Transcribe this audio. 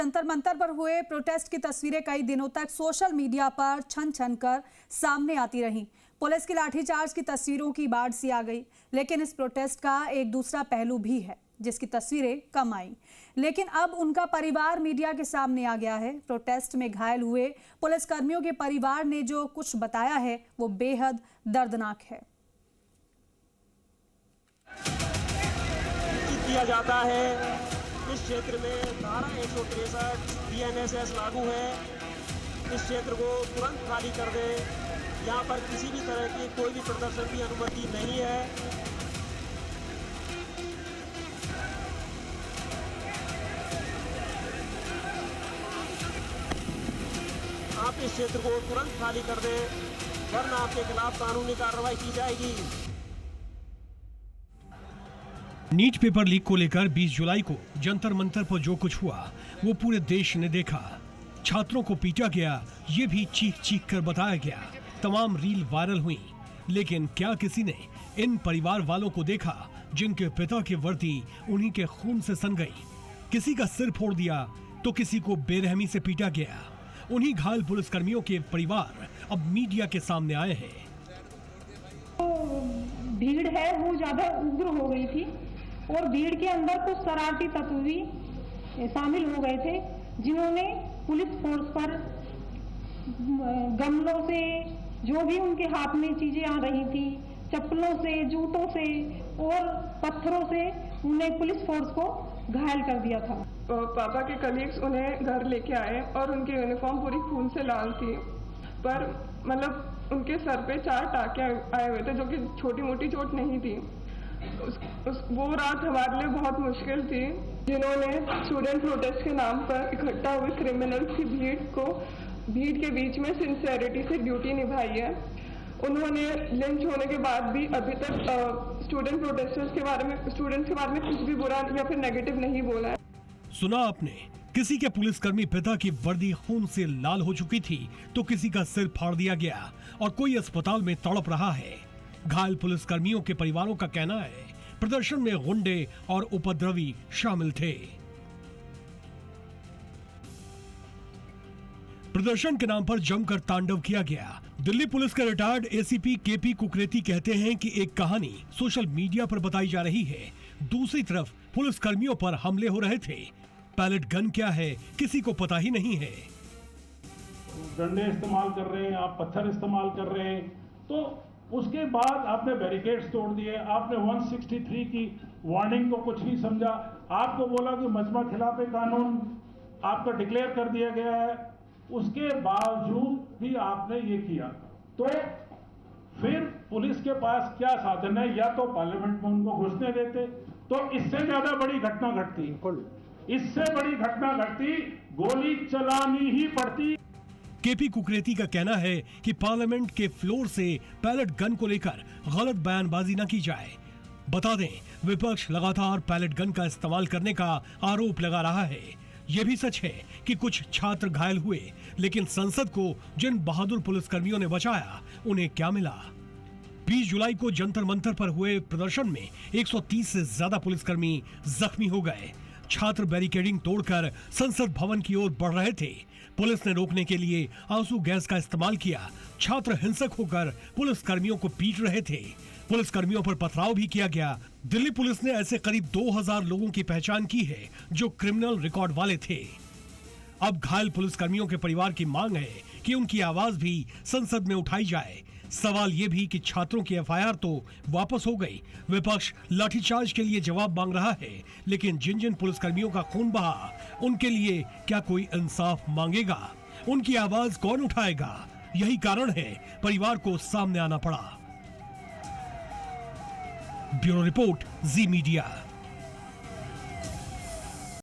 जंतर मंतर पर हुए प्रोटेस्ट की तस्वीरें कई दिनों तक सोशल मीडिया पर छन छन कर सामने आती रहीं। पुलिस की लाठीचार्ज की तस्वीरों की बाढ़ सी आ गई, लेकिन इस प्रोटेस्ट का एक दूसरा पहलू भी है जिसकी तस्वीरें कम आई, लेकिन अब उनका परिवार मीडिया के सामने आ गया है। प्रोटेस्ट में घायल हुए पुलिसकर्मियों के परिवार ने जो कुछ बताया है वो बेहद दर्दनाक है। किया जाता है इस क्षेत्र में धारा 163 BNSS लागू है। इस क्षेत्र को तुरंत खाली कर दे। यहाँ पर किसी भी तरह की कोई भी प्रदर्शन की अनुमति नहीं है। आप इस क्षेत्र को तुरंत खाली कर दे, वरना आपके खिलाफ कानूनी कार्रवाई की जाएगी। नीट पेपर लीक को लेकर 20 जुलाई को जंतर मंतर पर जो कुछ हुआ वो पूरे देश ने देखा। छात्रों को पीटा गया, ये भी चीख चीख कर बताया गया। तमाम रील वायरल हुई, लेकिन क्या किसी ने इन परिवार वालों को देखा जिनके पिता की वर्दी उन्हीं के खून से सन गई? किसी का सिर फोड़ दिया तो किसी को बेरहमी से पीटा गया। उन्हीं घायल पुलिसकर्मियों के परिवार अब मीडिया के सामने आए हैं। भीड़ है वो ज्यादा उग्र हो गई थी और भीड़ के अंदर कुछ शरारती तत्व भी शामिल हो गए थे, जिन्होंने पुलिस फोर्स पर गमलों से, जो भी उनके हाथ में चीजें आ रही थी, चप्पलों से, जूतों से और पत्थरों से उन्हें पुलिस फोर्स को घायल कर दिया था। पापा के कलीग्स उन्हें घर लेके आए और उनकी यूनिफॉर्म पूरी खून से लाल थी, पर मतलब उनके सर पे 4 टाके आए हुए थे, जो कि छोटी मोटी चोट नहीं थी। वो रात हमारे लिए बहुत मुश्किल थी। जिन्होंने स्टूडेंट प्रोटेस्ट के नाम पर इकट्ठा हुए क्रिमिनल्स की भीड़ के बीच में सिंसियरिटी से ड्यूटी निभाई है। उन्होंने लिंच होने के बाद भी अभी तक स्टूडेंट्स के बारे में कुछ भी बुरा या फिर नेगेटिव नहीं बोला है। सुना आपने, किसी के पुलिसकर्मी पिता की वर्दी खून से लाल हो चुकी थी तो किसी का सिर फाड़ दिया गया और कोई अस्पताल में तड़प रहा है। घायल पुलिसकर्मियों के परिवारों का कहना है प्रदर्शन में गुंडे और उपद्रवी शामिल थे। प्रदर्शन के नाम पर जमकर तांडव किया गया। दिल्ली पुलिस के रिटायर्ड ACP KP कुकरेती कहते हैं कि एक कहानी सोशल मीडिया पर बताई जा रही है, दूसरी तरफ पुलिसकर्मियों पर हमले हो रहे थे। पैलेट गन क्या है किसी को पता ही नहीं है। डंडे इस्तेमाल कर रहे हैं, आप पत्थर इस्तेमाल कर रहे हैं, तो उसके बाद आपने बैरिकेड्स तोड़ दिए, आपने 163 की वार्निंग को कुछ नहीं समझा, आपको बोला कि मजमा खिलाफ कानून आपका डिक्लेयर कर दिया गया है, उसके बावजूद भी आपने ये किया। तो फिर पुलिस के पास क्या साधन है? या तो पार्लियामेंट में उनको घुसने देते, तो इससे ज्यादा बड़ी घटना घटती, इससे बड़ी घटना घटती, गोली चलानी ही पड़ती। KP कुकरेती का कहना है कि पार्लियामेंट के फ्लोर से पैलेट गन को लेकर गलत बयानबाजी न की जाए। बता दें, विपक्ष लगातार पैलेट गन का इस्तेमाल करने का आरोप लगा रहा है। यह भी सच है कि कुछ छात्र घायल हुए, लेकिन संसद को जिन बहादुर पुलिसकर्मियों ने बचाया उन्हें क्या मिला? 20 जुलाई को जंतर मंतर पर हुए प्रदर्शन में 130 से ज्यादा पुलिसकर्मी जख्मी हो गए। छात्र बैरिकेडिंग तोड़कर संसद भवन की ओर बढ़ रहे थे। पुलिस ने रोकने के लिए आंसू गैस का इस्तेमाल किया। छात्र हिंसक होकर पुलिसकर्मियों को पीट रहे थे। पुलिसकर्मियों पर पथराव भी किया गया। दिल्ली पुलिस ने ऐसे करीब 2000 लोगों की पहचान की है जो क्रिमिनल रिकॉर्ड वाले थे। अब घायल पुलिसकर्मियों के परिवार की मांग है कि उनकी आवाज भी संसद में उठाई जाए। सवाल ये भी कि छात्रों की FIR तो वापस हो गई। विपक्ष लाठीचार्ज के लिए जवाब मांग रहा है, लेकिन जिन जिन पुलिसकर्मियों का खून बहा उनके लिए क्या कोई इंसाफ मांगेगा? उनकी आवाज कौन उठाएगा? यही कारण है परिवार को सामने आना पड़ा। ब्यूरो रिपोर्ट, जी मीडिया।